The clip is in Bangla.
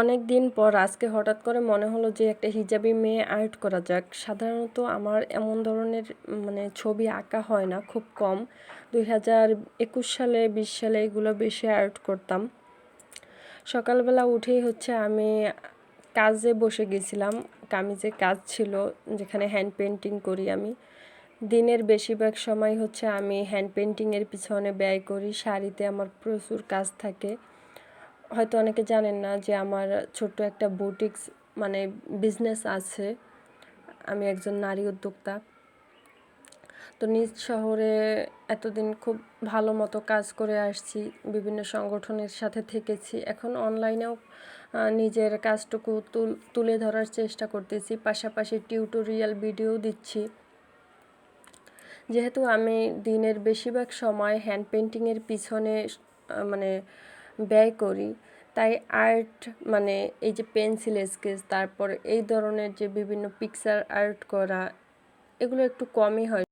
অনেক দিন পর আজকে হঠাৎ করে মনে হলো যে একটা হিজাবি মেয়ে আর্ট করা যাক। সাধারণত আমার এমন ধরনের ছবি আঁকা হয় না, খুব কম। 2021 সালে 20 সালে এগুলো বেশি আর্ট করতাম। সকালবেলা উঠেই আমি কাজে বসে গেছিলাম। কামিজে কাজ ছিল, যেখানে হ্যান্ড পেন্টিং করি আমি। দিনের বেশিরভাগ সময় আমি হ্যান্ড পেন্টিংয়ের পিছনে ব্যয় করি। শাড়িতে আমার প্রচুর কাজ থাকে। হয়তো অনেকে জানেন না যে আমার ছোট্ট একটা বুটিক্স বিজনেস আছে। আমি একজন নারী উদ্যোক্তা। তো নিজ শহরে এতদিন খুব ভালো মতো কাজ করে আসছি, বিভিন্ন সংগঠনের সাথে থেকেছি। এখন অনলাইনেও নিজের কাজটুকু তুলে ধরার চেষ্টা করতেছি, পাশাপাশি টিউটোরিয়াল ভিডিও দিচ্ছি। যেহেতু আমি দিনের বেশিরভাগ সময় হ্যান্ড পেন্টিংয়ের পিছনে ব্যয় করি, তাই আর্ট এই যে পেন্সিল স্কেচ, তারপর এই ধরনের যে বিভিন্ন পিকচার আর্ট করা, এগুলো একটু কমই হয়